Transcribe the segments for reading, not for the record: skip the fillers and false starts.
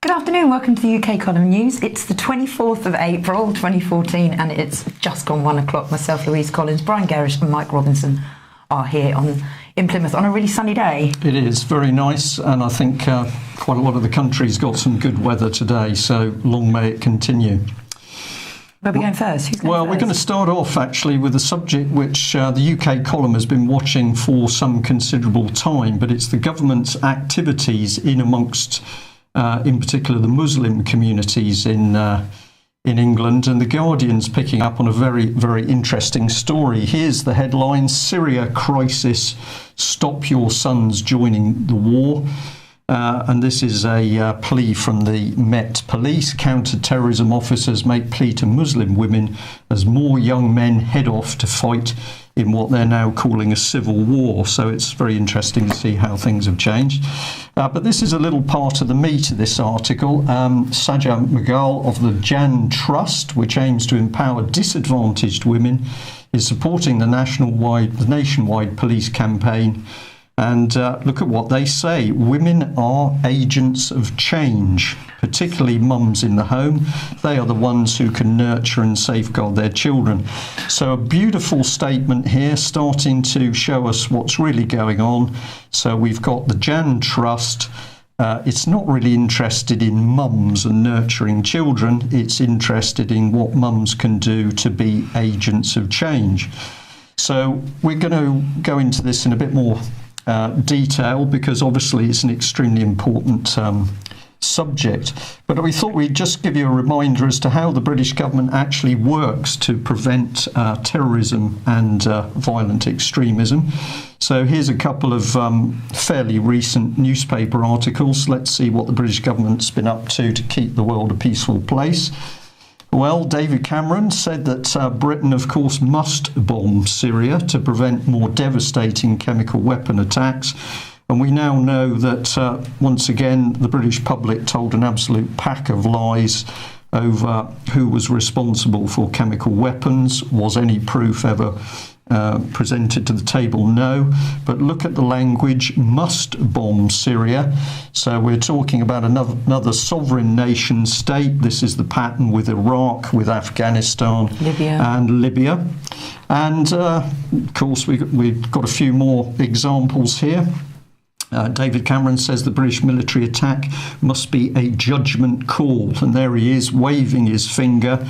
Good afternoon, welcome to the UK Column News. It's the 24th of April 2014 and it's just gone 1 o'clock. Myself, Louise Collins, Brian Gerrish and Mike Robinson are here in Plymouth on a really sunny day. It is very nice, and I think quite a lot of the country's got some good weather today, so long may it continue. Where are we going first? Who's going Well, first? we're going to start off actually with a subject which the UK Column has been watching for some considerable time, but it's the government's activities in amongst in particular the Muslim communities in England, and the Guardian's picking up on a very, very interesting story. Here's the headline: Syria crisis, stop your sons joining the war. And this is a plea from the Met Police. Counter-terrorism officers make plea to Muslim women as more young men head off to fight in what they're now calling a civil war. So it's very interesting to see how things have changed. But this is a little part of the meat of this article. Sajja Mehgal of the Jan Trust, which aims to empower disadvantaged women, is supporting the nationwide police campaign. And look at what they say. Women are agents of change, particularly mums in the home. They are the ones who can nurture and safeguard their children. So a beautiful statement here, starting to show us what's really going on. So we've got the Jan Trust. It's not really interested in mums and nurturing children. It's interested in what mums can do to be agents of change. So we're going to go into this in a bit more detail, because obviously it's an extremely important subject. But we thought we'd just give you a reminder as to how the British government actually works to prevent terrorism and violent extremism. So here's a couple of fairly recent newspaper articles. Let's see what the British government's been up to keep the world a peaceful place. Well, David Cameron said that Britain, of course, must bomb Syria to prevent more devastating chemical weapon attacks. And we now know that, once again, the British public told an absolute pack of lies over who was responsible for chemical weapons. Was any proof ever presented to the table? No. But look at the language: must bomb Syria. So we're talking about another sovereign nation state. This is the pattern with Iraq, with Afghanistan, and Libya. And of course we've got a few more examples here. David Cameron says the British military attack must be a judgment call, and there he is waving his finger.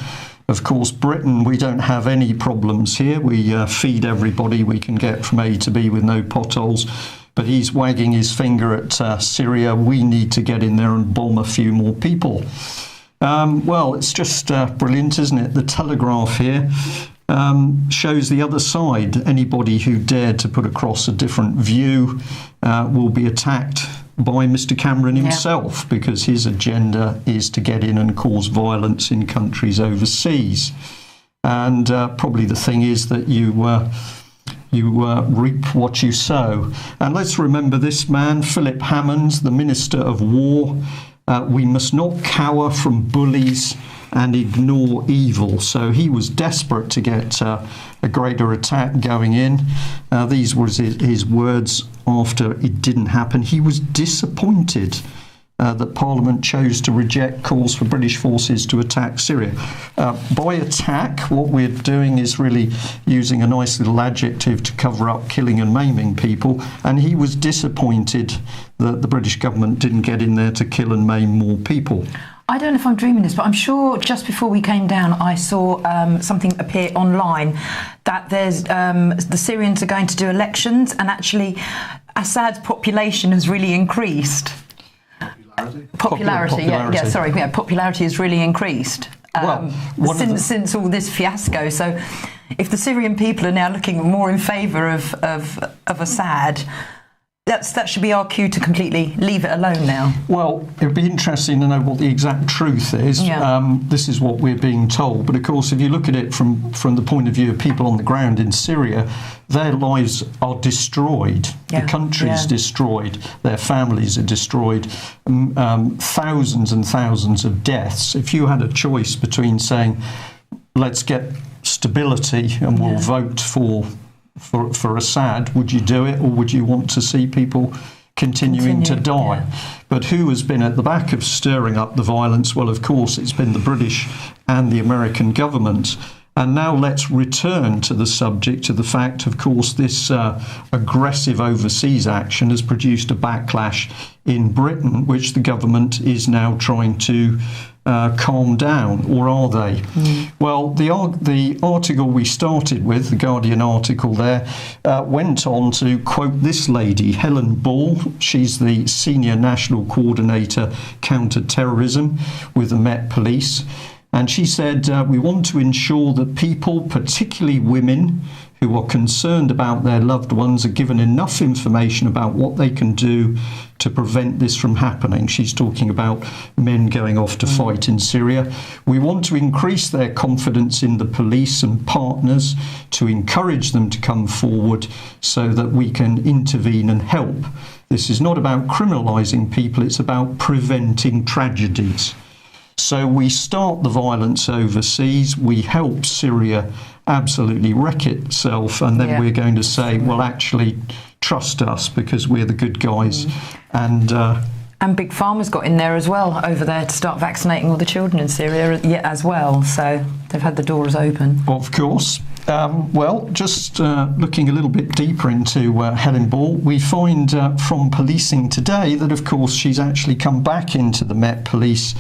Of course, Britain, we don't have any problems here. We feed everybody we can get from A to B with no potholes. But he's wagging his finger at Syria. We need to get in there and bomb a few more people. Well, it's just brilliant, isn't it? The Telegraph here shows the other side. Anybody who dared to put across a different view will be attacked by Mr. Cameron himself, because his agenda is to get in and cause violence in countries overseas. And probably the thing is that you reap what you sow. And let's remember this man, Philip Hammond, the Minister of War. We must not cower from bullies and ignore evil. So he was desperate to get a greater attack going in. These were his words after it didn't happen. He was disappointed that Parliament chose to reject calls for British forces to attack Syria. By attack, what we're doing is really using a nice little adjective to cover up killing and maiming people, and he was disappointed that the British government didn't get in there to kill and maim more people. I don't know if I'm dreaming this, but I'm sure just before we came down, I saw something appear online that there's the Syrians are going to do elections, and actually Assad's population has really increased. Popularity. Popularity has really increased since all this fiasco. So if the Syrian people are now looking more in favour of Assad, that should be our cue to completely leave it alone now. Well, it would be interesting to know what the exact truth is. Yeah. This is what we're being told. But of course, if you look at it from the point of view of people on the ground in Syria, their lives are destroyed. Yeah. The country is destroyed. Their families are destroyed. Thousands and thousands of deaths. If you had a choice between saying, let's get stability and we'll vote for Assad, would you do it, or would you want to see people continuing to die. Yeah. But who has been at the back of stirring up the violence? Well, of course, it's been the British and the American government. And now let's return to the subject, to the fact, of course, this aggressive overseas action has produced a backlash in Britain, which the government is now trying to calm down, or are they? Well, the article we started with, the Guardian article there, went on to quote this lady, Helen Ball. She's the Senior National Coordinator Counter-Terrorism with the Met Police. And she said, we want to ensure that people, particularly women, who are concerned about their loved ones are given enough information about what they can do to prevent this from happening. She's talking about men going off to fight in Syria. We want to increase their confidence in the police and partners, to encourage them to come forward so that we can intervene and help. This is not about criminalising people, it's about preventing tragedies. So we start the violence overseas, we help Syria absolutely wreck itself, and then we're going to say, well, actually, trust us because we're the good guys. And Big Pharma's got in there as well, over there to start vaccinating all the children in Syria as well. So they've had the doors open. Of course. Well, just looking a little bit deeper into Helen Ball, we find from Policing Today that, of course, she's actually come back into the Met Police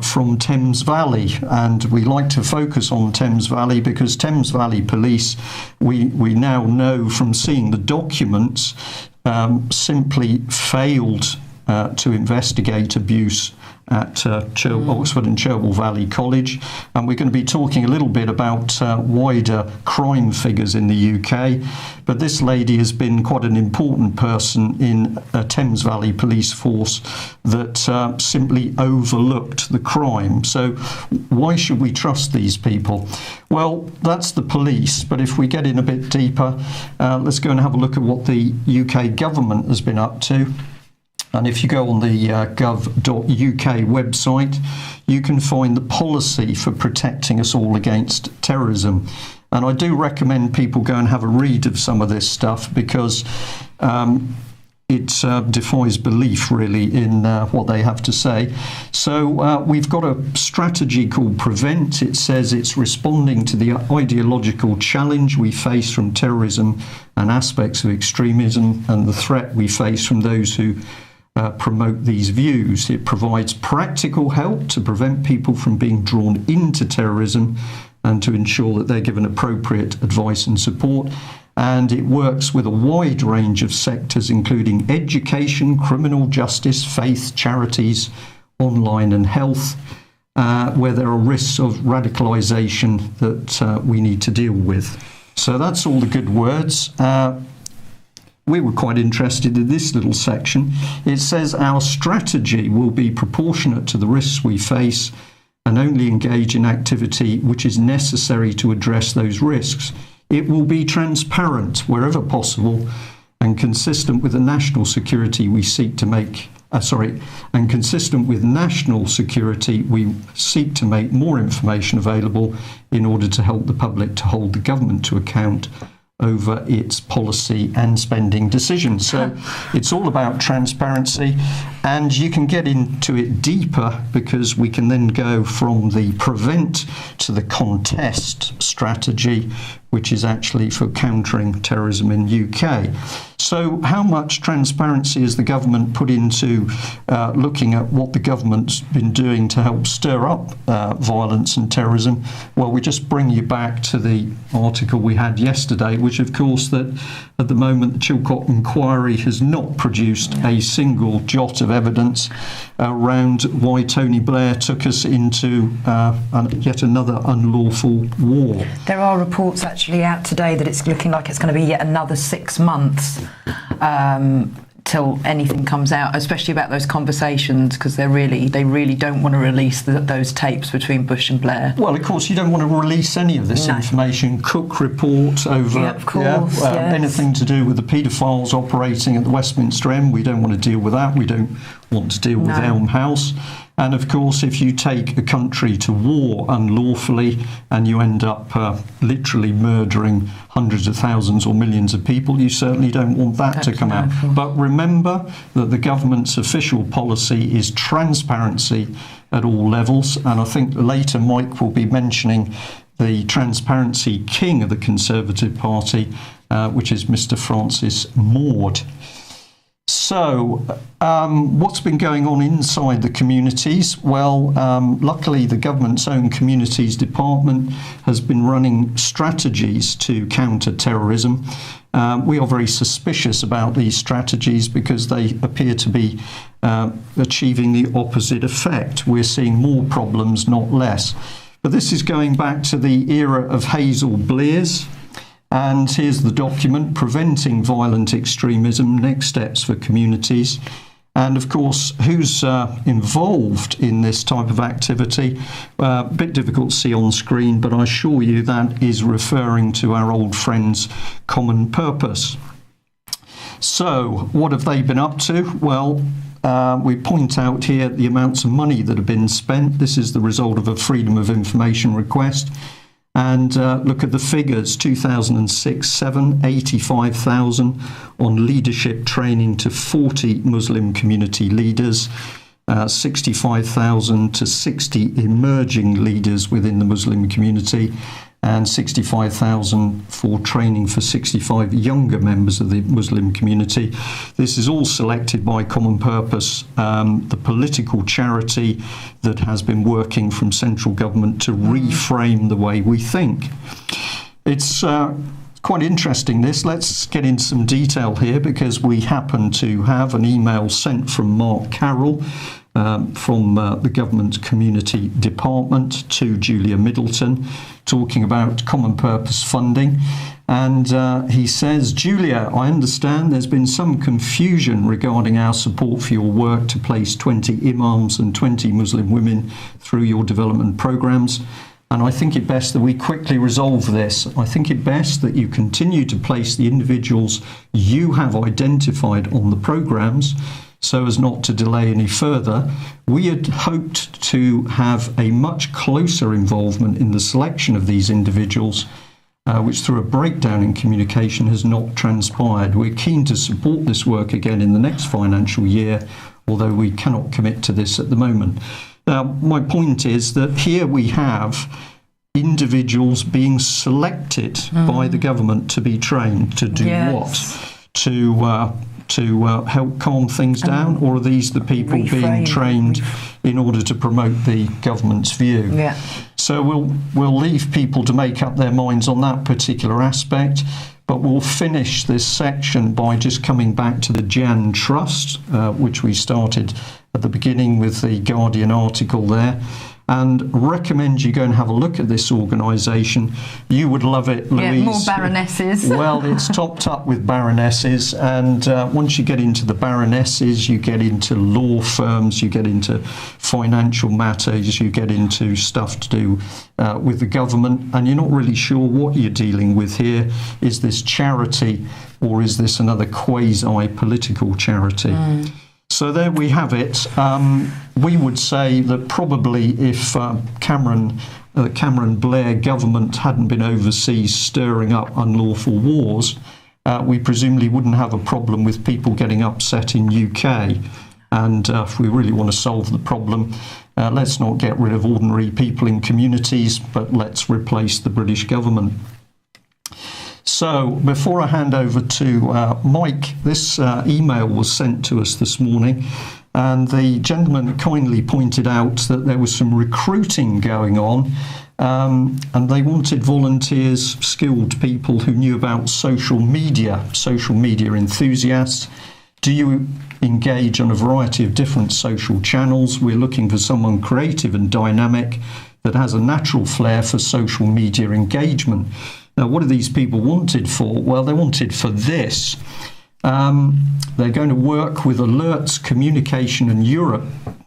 from Thames Valley, and we like to focus on Thames Valley because Thames Valley Police, we now know from seeing the documents, simply failed to investigate abuse at Oxford and Cherwell Valley College, and we're going to be talking a little bit about wider crime figures in the UK. But this lady has been quite an important person in a Thames Valley police force that simply overlooked the crime. So why should we trust these people? Well, that's the police, but if we get in a bit deeper, let's go and have a look at what the UK government has been up to. And if you go on the gov.uk website, you can find the policy for protecting us all against terrorism. And I do recommend people go and have a read of some of this stuff because it defies belief, really, in what they have to say. So we've got a strategy called PREVENT. It says it's responding to the ideological challenge we face from terrorism and aspects of extremism and the threat we face from those who promote these views. It provides practical help to prevent people from being drawn into terrorism and to ensure that they're given appropriate advice and support. And it works with a wide range of sectors, including education, criminal justice, faith, charities, online and health, where there are risks of radicalisation that we need to deal with. So that's all the good words. We were quite interested in this little section. It says our strategy will be proportionate to the risks we face and only engage in activity which is necessary to address those risks. It will be transparent wherever possible and consistent with the national security we seek to make. And consistent with national security, we seek to make more information available in order to help the public to hold the government to account over its policy and spending decisions. So it's all about transparency, and you can get into it deeper because we can then go from the prevent to the contest strategy, which is actually for countering terrorism in UK. So how much transparency has the government put into looking at what the government's been doing to help stir up violence and terrorism? Well, we just bring you back to the article we had yesterday, which of course that at the moment the Chilcot inquiry has not produced a single jot of evidence around why Tony Blair took us into yet another unlawful war. There are reports actually out today that it's looking like it's going to be yet another 6 months till anything comes out, especially about those conversations, because they really don't want to release those tapes between Bush and Blair. Well, of course, you don't want to release any of this information. Cook report over anything to do with the paedophiles operating at the Westminster End. We don't want to deal with that. We don't want to deal with Elm House. And of course, if you take a country to war unlawfully and you end up literally murdering hundreds of thousands or millions of people, you certainly don't want that to come out. But remember that the government's official policy is transparency at all levels. And I think later Mike will be mentioning the transparency king of the Conservative Party, which is Mr. Francis Maude. So, what's been going on inside the communities? Well, luckily the government's own communities department has been running strategies to counter terrorism. We are very suspicious about these strategies because they appear to be achieving the opposite effect. We're seeing more problems, not less. But this is going back to the era of Hazel Blears. And here's the document, Preventing Violent Extremism, Next Steps for Communities. And of course, who's involved in this type of activity? A bit difficult to see on screen, but I assure you that is referring to our old friends Common Purpose. So what have they been up to? Well, we point out here the amounts of money that have been spent. This is the result of a Freedom of Information request. And look at the figures, 2006-7, 85,000 on leadership training to 40 Muslim community leaders, 65,000 to 60 emerging leaders within the Muslim community, and 65,000 for training for 65 younger members of the Muslim community. This is all selected by Common Purpose, the political charity that has been working from central government to reframe the way we think. It's quite interesting, this. Let's get into some detail here, because we happen to have an email sent from Mark Carroll from the government community department to Julia Middleton, talking about common purpose funding. And he says, Julia, I understand there's been some confusion regarding our support for your work to place 20 imams and 20 Muslim women through your development programs. And I think it best that we quickly resolve this. I think it best that you continue to place the individuals you have identified on the programs so as not to delay any further. We had hoped to have a much closer involvement in the selection of these individuals, which through a breakdown in communication has not transpired. We're keen to support this work again in the next financial year, although we cannot commit to this at the moment. Now, my point is that here we have individuals being selected by the government to be trained to do what? To help calm things down, or are these the people being trained in order to promote the government's view? Yeah. So we'll leave people to make up their minds on that particular aspect, but we'll finish this section by just coming back to the Jan Trust, which we started at the beginning with the Guardian article there, and recommend you go and have a look at this organisation. You would love it, Louise. Yeah, more baronesses. Well, it's topped up with baronesses, and once you get into the baronesses, you get into law firms, you get into financial matters, you get into stuff to do with the government, and you're not really sure what you're dealing with here. Is this charity, or is this another quasi-political charity? So there we have it. We would say that probably if Cameron Blair government hadn't been overseas stirring up unlawful wars, we presumably wouldn't have a problem with people getting upset in UK. And if we really want to solve the problem, let's not get rid of ordinary people in communities, but let's replace the British government. So before I hand over to Mike, this email was sent to us this morning, and the gentleman kindly pointed out that there was some recruiting going on, and they wanted volunteers, skilled people who knew about social media enthusiasts. Do you engage on a variety of different social channels? We're looking for someone creative and dynamic that has a natural flair for social media engagement. Now, what are these people wanted for? Well, they're wanted for this. They're going to work with Alerts Communication and Europe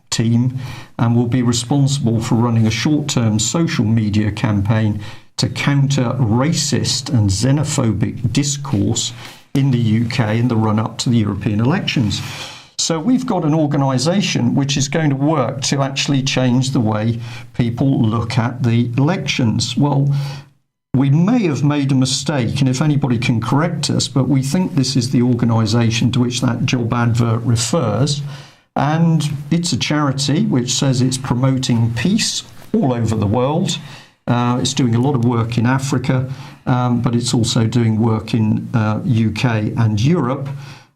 team and will be responsible for running a short-term social media campaign to counter racist and xenophobic discourse in the UK in the run-up to the European elections. So we've got an organisation which is going to work to actually change the way people look at the elections. Well, we may have made a mistake, and if anybody can correct us, but we think this is the organisation to which that job advert refers. And it's a charity which says it's promoting peace all over the world. It's doing a lot of work in Africa, but it's also doing work in UK and Europe.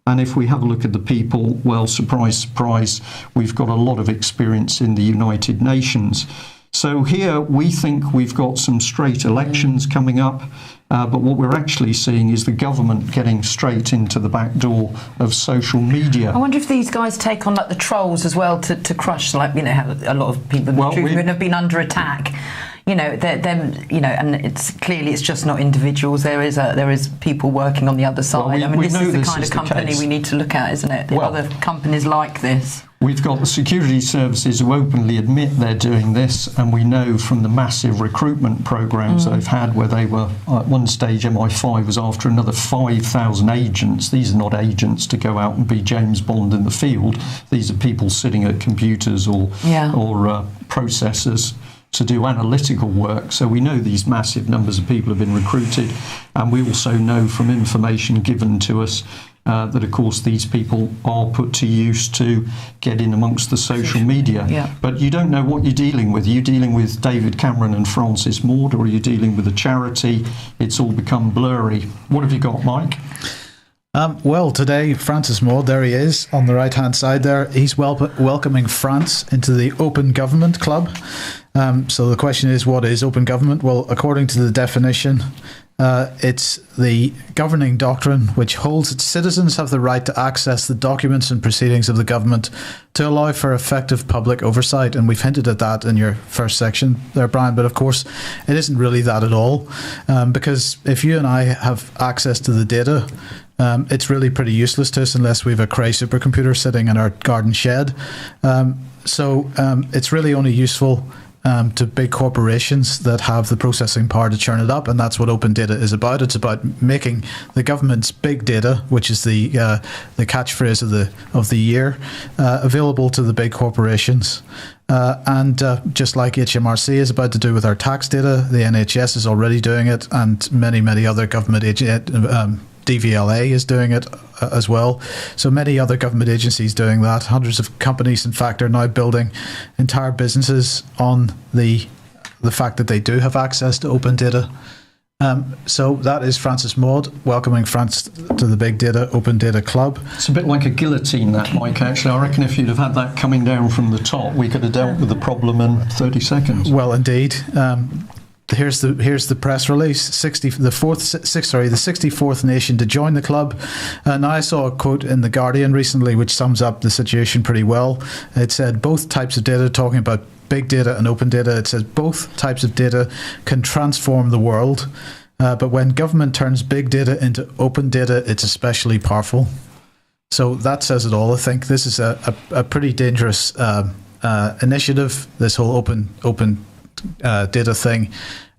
And if we have a look at the people, well, surprise, surprise, we've got a lot of experience in the United Nations. So here we think we've got some straight elections coming up, but what we're actually seeing is the government getting straight into the back door of social media. I wonder if these guys take on like the trolls as well to crush, like, you know, how a lot of people in the truth movement have been under attack. You know, and it's clearly it's just not individuals. There is people working on the other side. Well, I mean, this is the kind of company we need to look at, isn't it? Well, other companies like this. We've got the security services who openly admit they're doing this, and we know from the massive recruitment programs they've had, where they were at one stage, MI5 was after another 5,000 agents. These are not agents to go out and be James Bond in the field. These are people sitting at computers or processors to do analytical work. So we know these massive numbers of people have been recruited, and we also know from information given to us that, of course, these people are put to use to get in amongst the social media. Yeah. But you don't know what you're dealing with. Are you dealing with David Cameron and Francis Maude, or are you dealing with a charity? It's all become blurry. What have you got, Mike? Well, today, Francis Maude, there he is on the right-hand side there. He's welcoming France into the Open Government Club. So the question is, what is open government? Well, according to the definition, it's the governing doctrine which holds its citizens have the right to access the documents and proceedings of the government to allow for effective public oversight. And we've hinted at that in your first section there, Brian, but of course it isn't really that at all, because if you and I have access to the data, it's really pretty useless to us unless we have a Cray supercomputer sitting in our garden shed. So it's really only useful to big corporations that have the processing power to churn it up, and that's what open data is about. It's about making the government's big data, which is the catchphrase of the year, available to the big corporations. And just like HMRC is about to do with our tax data, the NHS is already doing it, and many other government DVLA is doing it as well. So many other government agencies doing that. Hundreds of companies, in fact, are now building entire businesses on the fact that they do have access to open data. So that is Francis Maude welcoming France to the Big Data Open Data Club. It's a bit like a guillotine, that, Mike, actually. I reckon if you'd have had that coming down from the top, we could have dealt with the problem in 30 seconds. Well, indeed. Here's the press release. The 64th nation to join the club. Now, I saw a quote in The Guardian recently which sums up the situation pretty well. It said both types of data, talking about big data and open data, it says both types of data can transform the world, but when government turns big data into open data, it's especially powerful. So that says it all. I think this is a pretty dangerous initiative, this whole open data thing,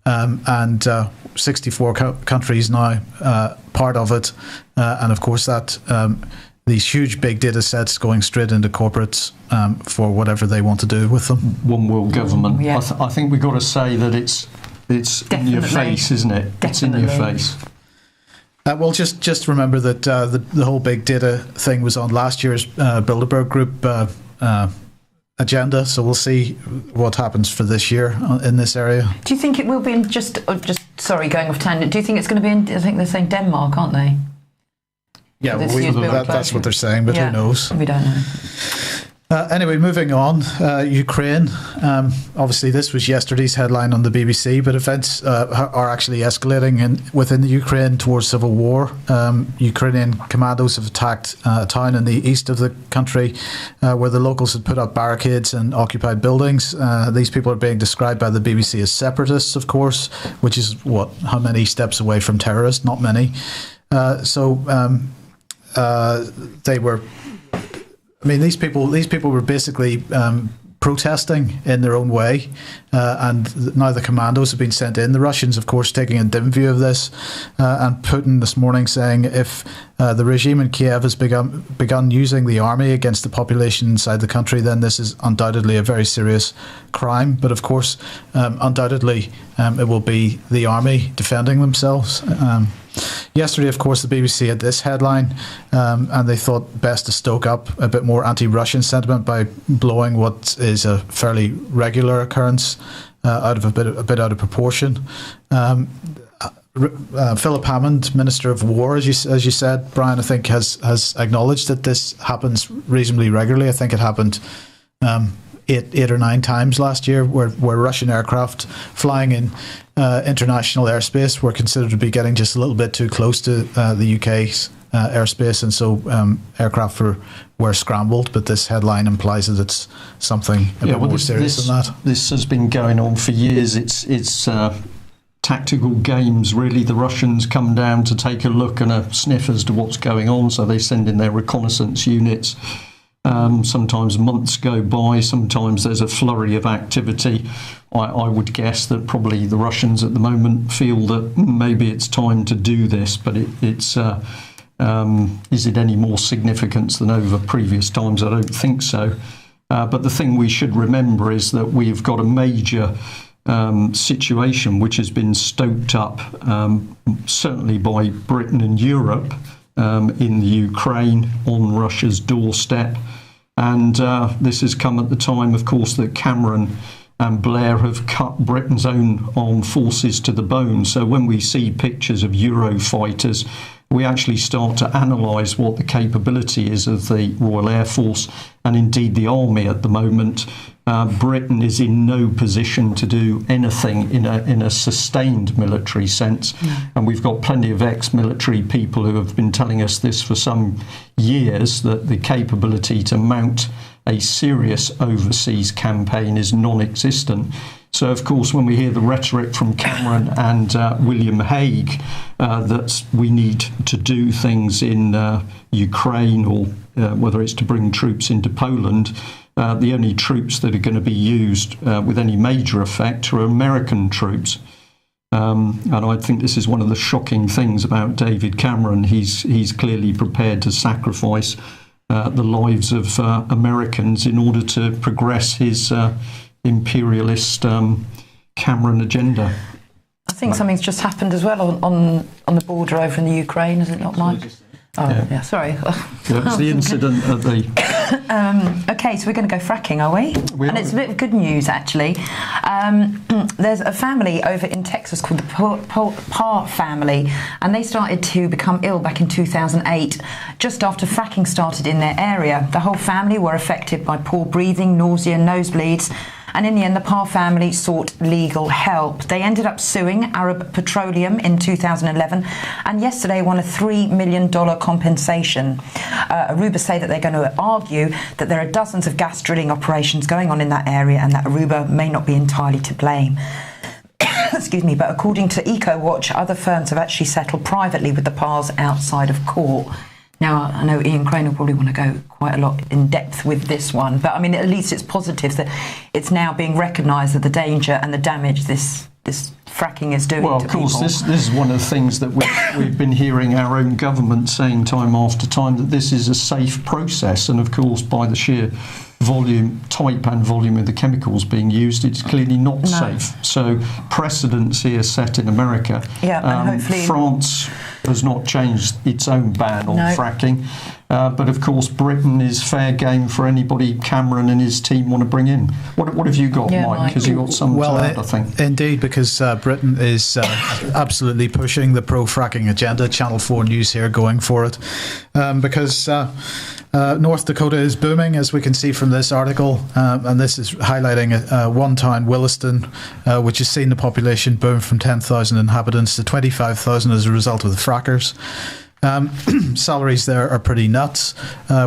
and 64 countries now part of it, and of course that these huge big data sets going straight into corporates for whatever they want to do with them. One world government. Yeah. I think we've got to say that it's in your face, isn't it? Definitely. It's in your face. Well, just remember that the whole big data thing was on last year's Bilderberg Group agenda, so we'll see what happens for this year in this area. Do you think it will be in sorry, going off tangent, do you think it's going to be in, I think they're saying Denmark, aren't they? Yeah, that's what they're saying, but who knows? We don't know. Anyway, moving on, Ukraine. Obviously, this was yesterday's headline on the BBC, but events are actually escalating within the Ukraine towards civil war. Ukrainian commandos have attacked a town in the east of the country where the locals had put up barricades and occupied buildings. These people are being described by the BBC as separatists, of course, which is how many steps away from terrorists? Not many. They were. I mean, these people were basically protesting in their own way, and now the commandos have been sent in. The Russians, of course, taking a dim view of this, and Putin this morning saying if the regime in Kiev has begun using the army against the population inside the country, then this is undoubtedly a very serious crime. But of course, undoubtedly, it will be the army defending themselves. Yesterday, of course, the BBC had this headline, and they thought best to stoke up a bit more anti-Russian sentiment by blowing what is a fairly regular occurrence out of a bit out of proportion. Philip Hammond, Minister of War, as you said, Brian, I think has acknowledged that this happens reasonably regularly. I think it happened eight or nine times last year, where Russian aircraft flying in international airspace were considered to be getting just a little bit too close to the UK's airspace, and so aircraft were scrambled. But this headline implies that it's something a bit more serious than that. This has been going on for years. It's tactical games, really. The Russians come down to take a look and a sniff as to what's going on, so they send in their reconnaissance units. Sometimes months go by, sometimes there's a flurry of activity. I would guess that probably the Russians at the moment feel that maybe it's time to do this, but is it any more significance than over previous times? I don't think so. But the thing we should remember is that we've got a major situation which has been stoked up, certainly by Britain and Europe, in the Ukraine, on Russia's doorstep. And this has come at the time, of course, that Cameron and Blair have cut Britain's own armed forces to the bone. So when we see pictures of Eurofighters, we actually start to analyse what the capability is of the Royal Air Force and indeed the Army at the moment. Britain is in no position to do anything in a sustained military sense. And we've got plenty of ex-military people who have been telling us this for some years, that the capability to mount a serious overseas campaign is non-existent. So, of course, when we hear the rhetoric from Cameron and William Hague that we need to do things in Ukraine, or whether it's to bring troops into Poland, the only troops that are going to be used with any major effect are American troops. And I think this is one of the shocking things about David Cameron. He's clearly prepared to sacrifice the lives of Americans in order to progress his imperialist Cameron agenda. I think something's just happened as well on the border over in the Ukraine, is it not, Mike? Oh, yeah, sorry. Yeah, it's the incident at the... OK, so we're going to go fracking, are we? And it's a bit of good news, actually. There's a family over in Texas called the Parr family, and they started to become ill back in 2008, just after fracking started in their area. The whole family were affected by poor breathing, nausea, nosebleeds, and in the end, the Parr family sought legal help. They ended up suing Arab Petroleum in 2011, and yesterday won a $3 million compensation. Aruba say that they're going to argue that there are dozens of gas drilling operations going on in that area, and that Aruba may not be entirely to blame. Excuse me, but according to EcoWatch, other firms have actually settled privately with the Parrs outside of court. Now, I know Ian Crane will probably want to go quite a lot in depth with this one, but I mean, at least it's positive that it's now being recognised that the danger and the damage this fracking is doing to people. Well, of course, this is one of the things that we've been hearing our own government saying time after time, that this is a safe process. And of course, by the sheer type and volume of the chemicals being used, it's clearly not safe. So precedents here set in America. Yeah, and hopefully France has not changed its own ban on fracking. But of course, Britain is fair game for anybody Cameron and his team want to bring in. What have you got, Mike? Because you've got some to add, I think. Indeed, because Britain is absolutely pushing the pro-fracking agenda. Channel 4 News here going for it. Because North Dakota is booming, as we can see from this article. And this is highlighting one town, Williston, which has seen the population boom from 10,000 inhabitants to 25,000 as a result of the frackers. Salaries there are pretty nuts,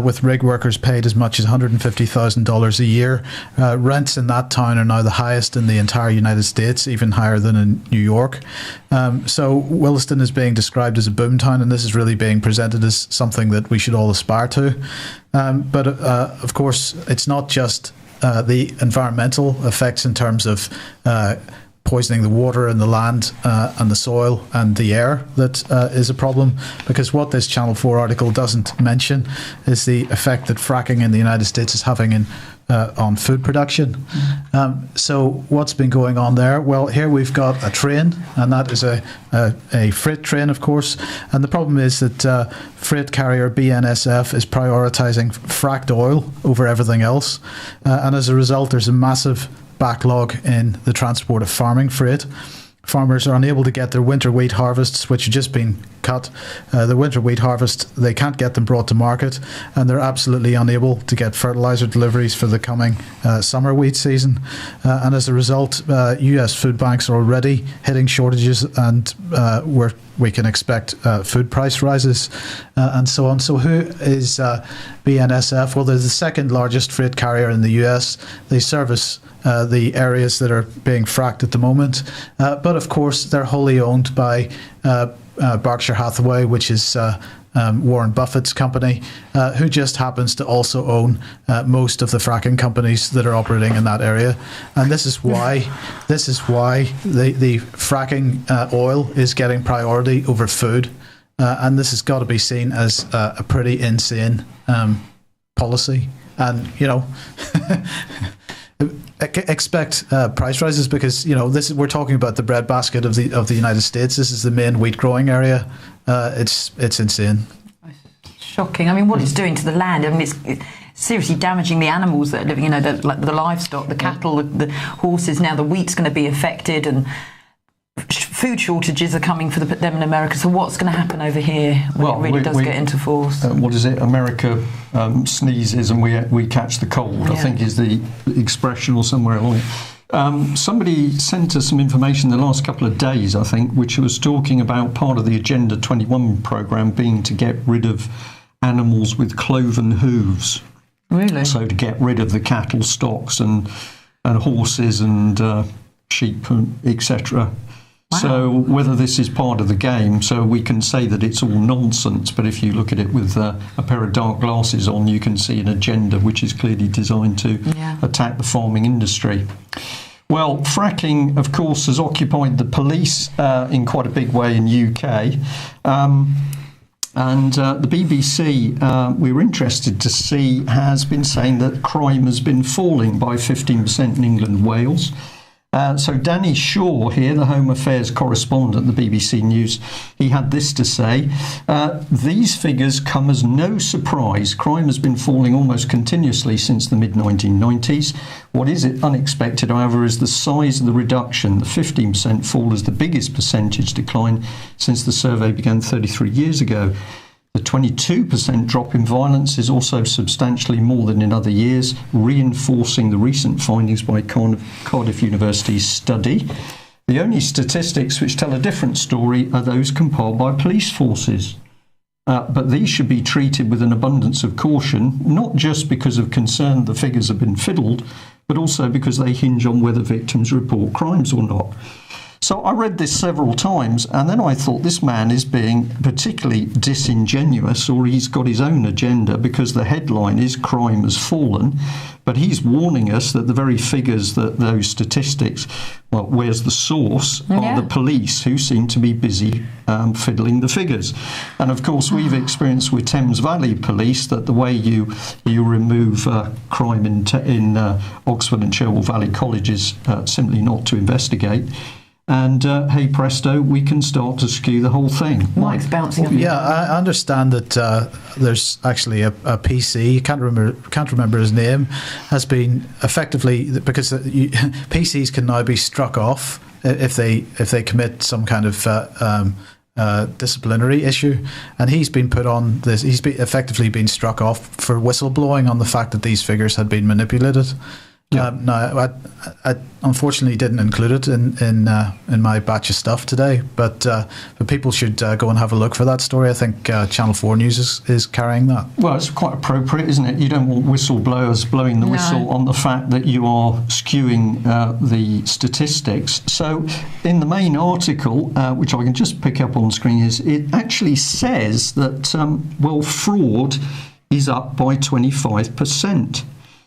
with rig workers paid as much as $150,000 a year. Rents in that town are now the highest in the entire United States, even higher than in New York. So Williston is being described as a boomtown, and this is really being presented as something that we should all aspire to. But of course, it's not just the environmental effects in terms of poisoning the water and the land and the soil and the air that is a problem, because what this Channel 4 article doesn't mention is the effect that fracking in the United States is having on food production. So what's been going on there? Well, here we've got a train, and that is a freight train, of course, and the problem is that freight carrier BNSF is prioritising fracked oil over everything else, and as a result there's a massive backlog in the transport of farming freight. Farmers are unable to get their winter wheat harvests, which have just been cut. The winter wheat harvest, they can't get them brought to market, and they're absolutely unable to get fertiliser deliveries for the coming summer wheat season. And as a result, US food banks are already hitting shortages, and we can expect food price rises and so on. So who is BNSF? Well, they're the second largest freight carrier in the US. They service the areas that are being fracked at the moment. But of course, they're wholly owned by Berkshire Hathaway, which is Warren Buffett's company, who just happens to also own most of the fracking companies that are operating in that area. And this is why the fracking oil is getting priority over food. And this has got to be seen as a pretty insane policy. And, you know, expect price rises, because we're talking about the breadbasket of the United States. This is the main wheat growing area. It's insane. Shocking. I mean, what it's doing to the land. I mean, it's seriously damaging the animals that are living. The livestock, the cattle, the horses. Now the wheat's going to be affected, and food shortages are coming for them in America. So what's going to happen over here when it really does get into force? What is it? America sneezes and we catch the cold, I think is the expression, or somewhere along it. Somebody sent us some information the last couple of days, I think, which was talking about part of the Agenda 21 programme being to get rid of animals with cloven hooves. Really? So to get rid of the cattle stocks and horses and sheep, etc. Wow. So whether this is part of the game, so we can say that it's all nonsense, but if you look at it with a pair of dark glasses on, you can see an agenda which is clearly designed to attack the farming industry. Well, fracking, of course, has occupied the police in quite a big way in UK. And the BBC, we were interested to see, has been saying that crime has been falling by 15% in England and Wales. So Danny Shaw here, the Home Affairs correspondent at the BBC News, he had this to say: these figures come as no surprise. Crime has been falling almost continuously since the mid-1990s. What is unexpected, however, is the size of the reduction. The 15% fall is the biggest percentage decline since the survey began 33 years ago. The 22% drop in violence is also substantially more than in other years, reinforcing the recent findings by Cardiff University's study. The only statistics which tell a different story are those compiled by police forces. But these should be treated with an abundance of caution, not just because of concern the figures have been fiddled, but also because they hinge on whether victims report crimes or not. So I read this several times, and then I thought this man is being particularly disingenuous, or he's got his own agenda, because the headline is "Crime has fallen," but he's warning us that the very figures, that those statistics, well, where's the source, are the police, who seem to be busy fiddling the figures. And of course we've experienced with Thames Valley Police that the way you remove crime in Oxford and Cherwell Valley College is simply not to investigate. And hey presto, we can start to skew the whole thing. Mike's bouncing. Yeah, I understand that there's actually a PC. Can't remember his name. Has been effectively, because PCs can now be struck off if they commit some kind of disciplinary issue, and he's been put on this. He's effectively been struck off for whistleblowing on the fact that these figures had been manipulated. No, I unfortunately didn't include it in my batch of stuff today, but people should go and have a look for that story. I think Channel 4 News is carrying that. Well, it's quite appropriate, isn't it? You don't want whistleblowers blowing the whistle on the fact that you are skewing the statistics. So in the main article, which I can just pick up on screen, it actually says that, fraud is up by 25%.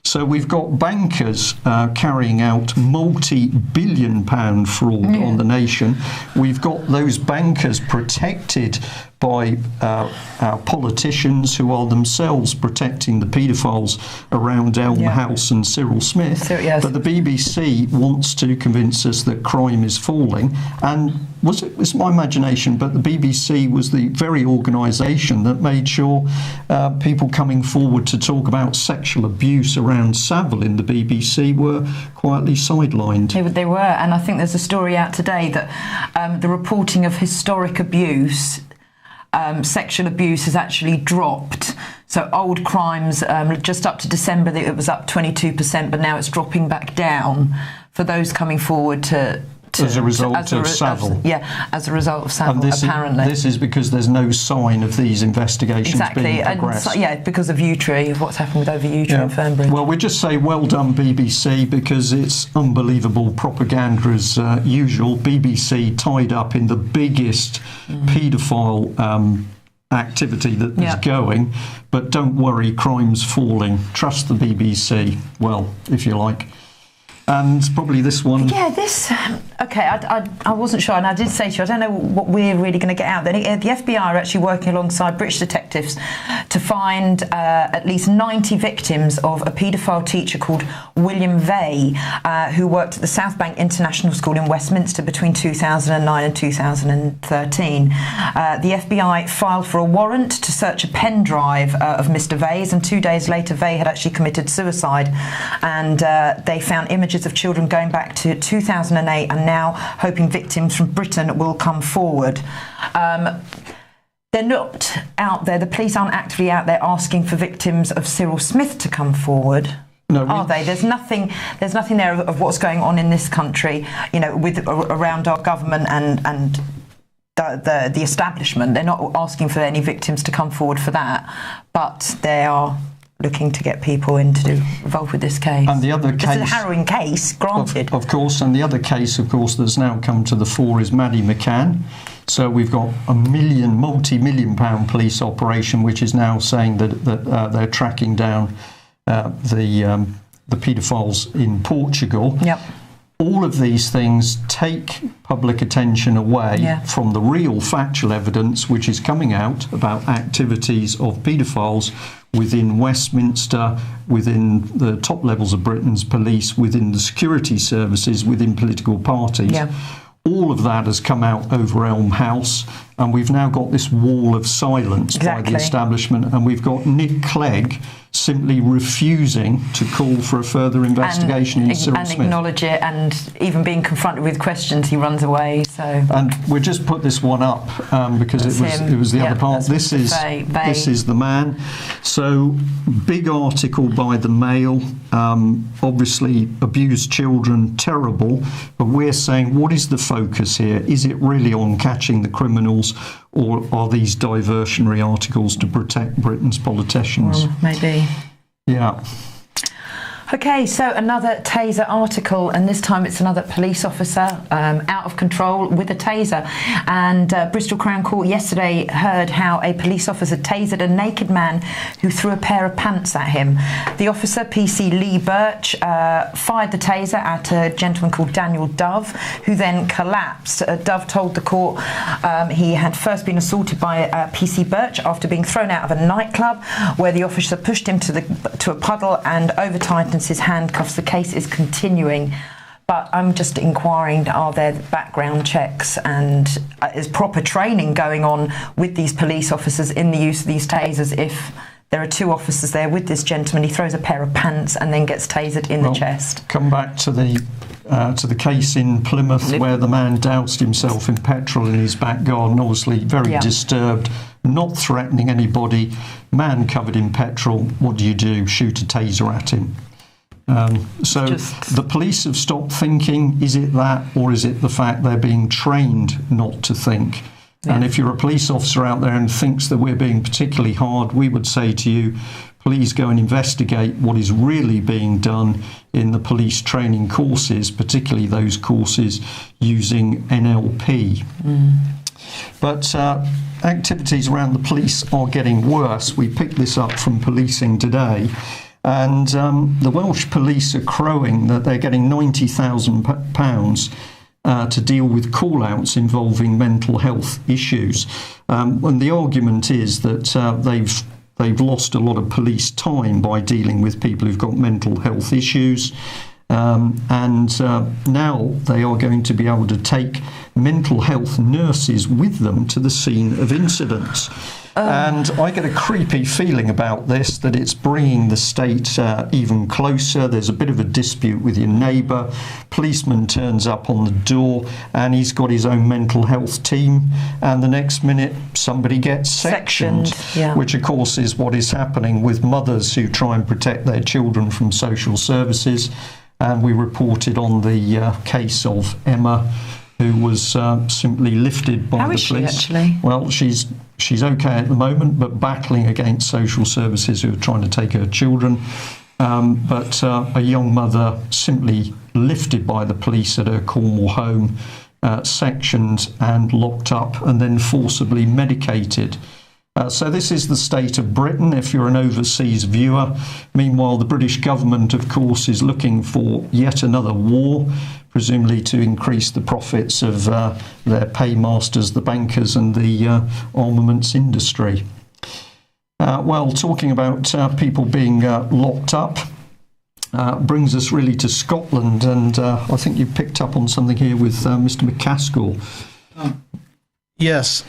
So we've got bankers carrying out multi-billion-pound fraud on the nation. We've got those bankers protected by our politicians, who are themselves protecting the paedophiles around Elm House and Cyril Smith. But the BBC wants to convince us that crime is falling. And it's my imagination, but the BBC was the very organisation that made sure people coming forward to talk about sexual abuse around Savile in the BBC were quietly sidelined. They were, and I think there's a story out today that the reporting of historic abuse, sexual abuse, has actually dropped. So old crimes, just up to December, it was up 22%, but now it's dropping back down for those coming forward as a result of Savile. As a result of Savile, apparently. This is because there's no sign of these investigations being progressed. And because of Yewtree, of what's happened with over Yewtree and Fernbridge. Well, we just say well done, BBC, because it's unbelievable propaganda as usual. BBC tied up in the biggest paedophile activity that is going, but don't worry, crime's falling. Trust the BBC, well, if you like. And probably this one. Yeah, this. Okay, I wasn't sure, and I did say to you, I don't know what we're really going to get out. The FBI are actually working alongside British detectives to find at least 90 victims of a paedophile teacher called William Vey, who worked at the South Bank International School in Westminster between 2009 and 2013. The FBI filed for a warrant to search a pen drive of Mr. Vey's, and 2 days later, Vey had actually committed suicide, and they found images of children going back to 2008, and now hoping victims from Britain will come forward. They're not out there, the police aren't actively out there asking for victims of Cyril Smith to come forward. No, are they? There's nothing there of what's going on in this country, around our government and the establishment. They're not asking for any victims to come forward for that, but they are looking to get people involved with this case. And the other case, it's a harrowing case, granted. Of course, and the other case, of course, that's now come to the fore is Maddie McCann. So we've got a multi-million-pound police operation, which is now saying that they're tracking down the paedophiles in Portugal. Yep. All of these things take public attention away from the real factual evidence which is coming out about activities of paedophiles within Westminster, within the top levels of Britain's police, within the security services, within political parties. Yeah. All of that has come out over Elm House, and we've now got this wall of silence by the establishment, and we've got Nick Clegg simply refusing to call for a further investigation in Cyril Smith. And acknowledge it, and even being confronted with questions, he runs away. So. And we'll just put this one up because it was the other part. This is the man. So big article by the Mail. Obviously abused children, terrible. But we're saying, what is the focus here? Is it really on catching the criminals, or are these diversionary articles to protect Britain's politicians? Well, maybe. Yeah. Okay, so another taser article, and this time it's another police officer out of control with a taser. And Bristol Crown Court yesterday heard how a police officer tasered a naked man who threw a pair of pants at him. The officer, PC Lee Birch, fired the taser at a gentleman called Daniel Dove, who then collapsed. Dove told the court he had first been assaulted by PC Birch after being thrown out of a nightclub, where the officer pushed him to a puddle and over-tightened his handcuffs. The case is continuing, but I'm just inquiring, are there background checks and is proper training going on with these police officers in the use of these tasers? If there are two officers there with this gentleman, he throws a pair of pants and then gets tasered in the chest. Come back to the case in Plymouth where the man doused himself in petrol in his back garden, obviously very disturbed, not threatening anybody, man covered in petrol. What do? Shoot a taser at him. So the police have stopped thinking. Is it that, or is it the fact they're being trained not to think? Yeah. And if you're a police officer out there and thinks that we're being particularly hard, we would say to you, please go and investigate what is really being done in the police training courses, particularly those courses using NLP. But activities around the police are getting worse. We picked this up from Policing Today. And the Welsh police are crowing that they're getting £90,000 to deal with call-outs involving mental health issues. And the argument is that they've lost a lot of police time by dealing with people who've got mental health issues. And now they are going to be able to take mental health nurses with them to the scene of incidents. And I get a creepy feeling about this, that it's bringing the state even closer. There's a bit of a dispute with your neighbour. Policeman turns up on the door and he's got his own mental health team, and the next minute somebody gets sectioned. Which of course is what is happening with mothers who try and protect their children from social services. And we reported on the case of Emma, who was simply lifted by the police. How is she, actually? Well, she's okay at the moment, but battling against social services who are trying to take her children. But a young mother simply lifted by the police at her Cornwall home, sectioned and locked up, and then forcibly medicated. So this is the state of Britain, if you're an overseas viewer. Meanwhile, the British government, of course, is looking for yet another war, presumably to increase the profits of their paymasters, the bankers, and the armaments industry. Well, talking about people being locked up brings us really to Scotland, and I think you picked up on something here with Mr. McCaskill. Yes.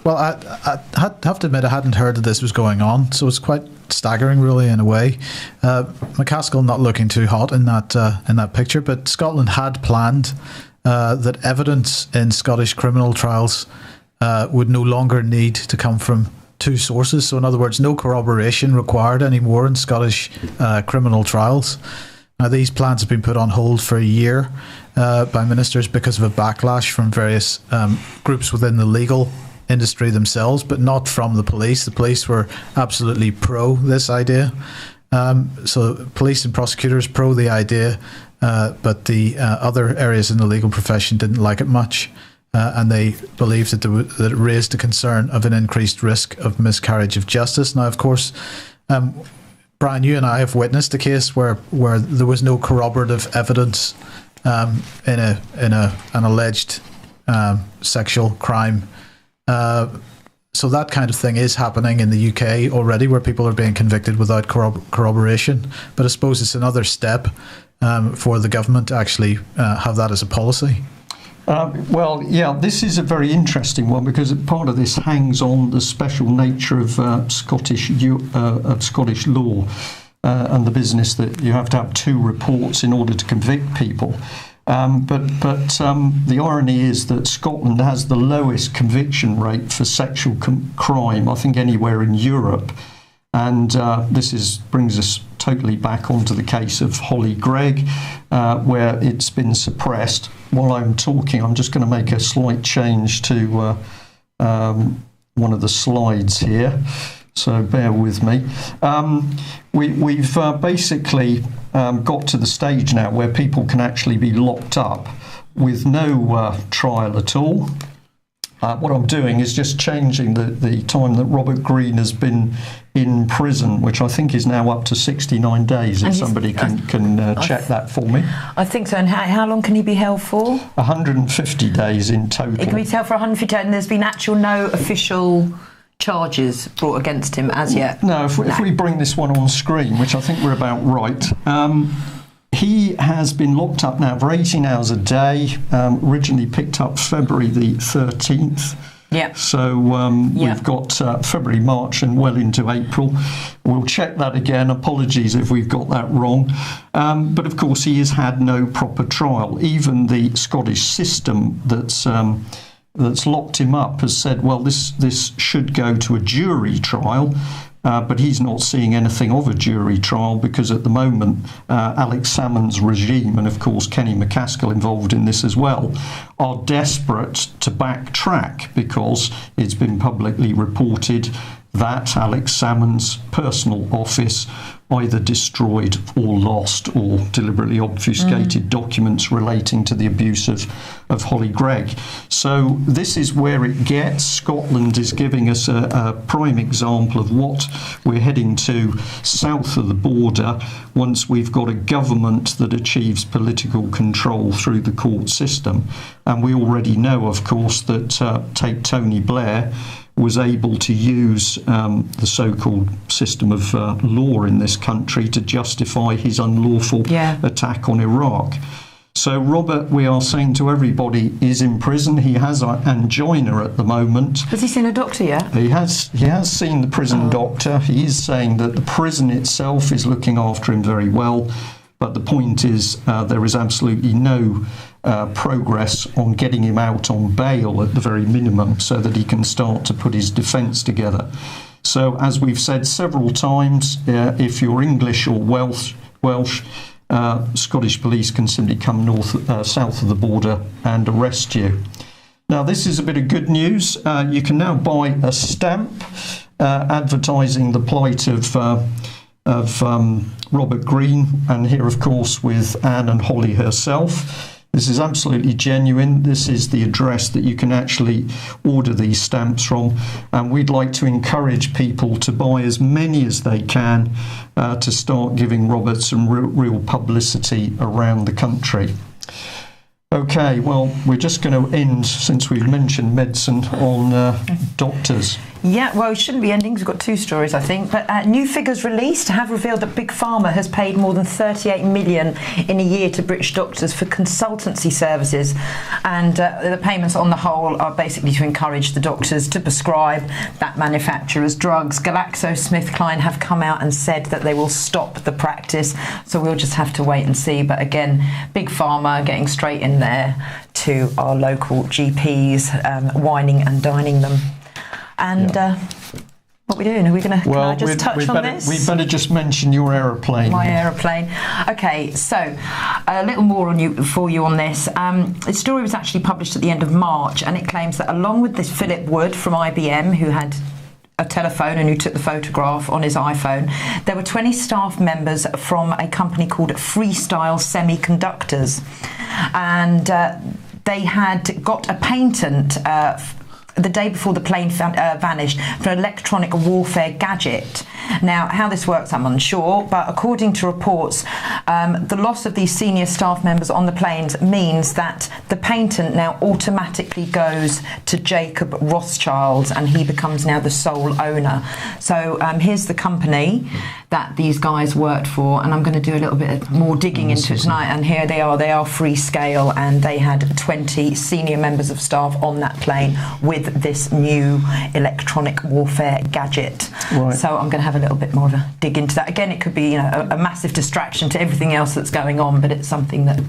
Well, I have to admit I hadn't heard that this was going on, so it's quite staggering, really, in a way. McCaskill not looking too hot in that picture, but Scotland had planned that evidence in Scottish criminal trials would no longer need to come from two sources. So, in other words, no corroboration required anymore in Scottish criminal trials. Now, these plans have been put on hold for a year by ministers because of a backlash from various groups within the legal industry themselves, but not from the police. The police were absolutely pro this idea. So police and prosecutors pro the idea, but the other areas in the legal profession didn't like it much, and they believed that it raised the concern of an increased risk of miscarriage of justice. Now, of course, Brian, you and I have witnessed a case where there was no corroborative evidence in an alleged sexual crime. So that kind of thing is happening in the UK already, where people are being convicted without corroboration. But I suppose it's another step for the government to actually have that as a policy. Well, yeah, this is a very interesting one, because part of this hangs on the special nature of Scottish law and the business that you have to have two reports in order to convict people. But the irony is that Scotland has the lowest conviction rate for sexual crime, I think, anywhere in Europe. And this brings us totally back onto the case of Holly Gregg, where it's been suppressed. While I'm talking, I'm just going to make a slight change to one of the slides here. So bear with me. We've basically got to the stage now where people can actually be locked up with no trial at all. What I'm doing is just changing the time that Robert Greene has been in prison, which I think is now up to 69 days, if somebody can check that for me. I think so. And how long can he be held for? 150 days in total. He can be held for 150 days, and there's been no official charges brought against him as yet? No, if we bring this one on screen, which I think we're about right, he has been locked up now for 18 hours a day, originally picked up February the 13th. Yeah. So we've got February, March and well into April. We'll check that again. Apologies if we've got that wrong. But of course he has had no proper trial. Even the Scottish system that's locked him up has said, well, this should go to a jury trial, but he's not seeing anything of a jury trial because at the moment Alex Salmond's regime, and of course Kenny McCaskill involved in this as well, are desperate to backtrack because it's been publicly reported that Alex Salmond's personal office either destroyed or lost or deliberately obfuscated documents relating to the abuse of Holly Gregg. So this is where it gets. Scotland is giving us a prime example of what we're heading to south of the border once we've got a government that achieves political control through the court system. And we already know, of course, that take Tony Blair was able to use the so-called system of law in this country to justify his unlawful attack on Iraq. So Robert, we are saying to everybody, is in prison. He has angina at the moment. Has he seen a doctor yet? He has seen the prison doctor. He is saying that the prison itself is looking after him very well. But the point is there is absolutely no progress on getting him out on bail at the very minimum so that he can start to put his defence together. So as we've said several times, if you're English or Welsh, Scottish police can simply come south of the border and arrest you. Now this is a bit of good news. You can now buy a stamp advertising the plight of Robert Greene, and here of course with Anne and Holly herself. This is absolutely genuine. This is the address that you can actually order these stamps from, and we'd like to encourage people to buy as many as they can to start giving Robert some real publicity around the country. Okay, well, we're just going to end, since we've mentioned medicine, on doctors. Yeah, well, it shouldn't be ending. We've got two stories, I think. But new figures released have revealed that Big Pharma has paid more than 38 million in a year to British doctors for consultancy services. And the payments on the whole are basically to encourage the doctors to prescribe that manufacturer's drugs. GlaxoSmithKline have come out and said that they will stop the practice. So we'll just have to wait and see. But again, Big Pharma getting straight in there to our local GPs, wining and dining them. And what are we doing? Are we going to? Well, can I just touch on this? We better just mention your aeroplane. My aeroplane. Okay, so a little more for you on this. The story was actually published at the end of March, and it claims that along with this Philip Wood from IBM, who had a telephone and who took the photograph on his iPhone, there were 20 staff members from a company called Freestyle Semiconductors, and they had got a patent the day before the plane vanished for an electronic warfare gadget. Now, how this works, I'm unsure, but according to reports, the loss of these senior staff members on the planes means that the patent now automatically goes to Jacob Rothschild, and he becomes now the sole owner. So here's the company that these guys worked for, and I'm going to do a little bit more digging into it tonight. And here they are Freescale, and they had 20 senior members of staff on that plane with this new electronic warfare gadget. Right. So I'm going to have a little bit more of a dig into that. Again, it could be a massive distraction to everything else that's going on, but it's something that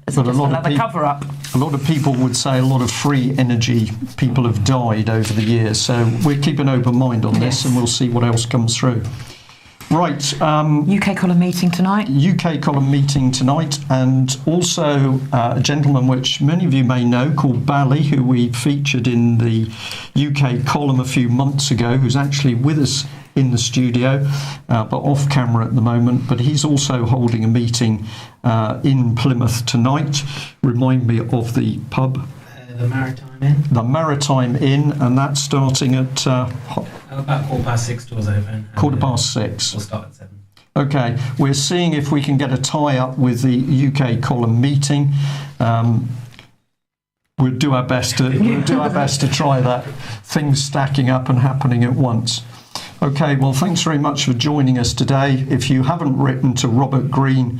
is just another cover-up. A lot of people would say a lot of free energy people have died over the years, so we'll keep an open mind on this, and we'll see what else comes through. Right. UK column meeting tonight. UK column meeting tonight, and also a gentleman which many of you may know called Bally, who we featured in the UK column a few months ago, who's actually with us in the studio, but off camera at the moment. But he's also holding a meeting in Plymouth tonight. Remind me of the pub. The Maritime Inn. The Maritime Inn, and that's starting at about 6:15 doors open. 6:15. We'll start at 7. Okay, we're seeing if we can get a tie-up with the UK column meeting. We'll do our best to try that. Things stacking up and happening at once. Okay, well, thanks very much for joining us today. If you haven't written to Robert Greene,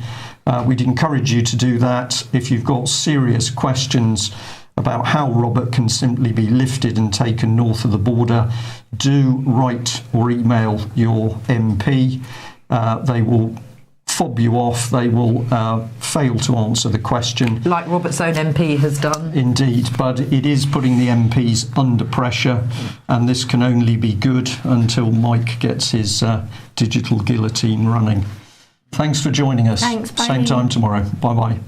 we'd encourage you to do that. If you've got serious questions about how Robert can simply be lifted and taken north of the border, do write or email your MP. They will fob you off. They will fail to answer the question. Like Robert's own MP has done. Indeed, but it is putting the MPs under pressure, and this can only be good until Mike gets his digital guillotine running. Thanks for joining us. Thanks, bye. Same time tomorrow. Bye-bye.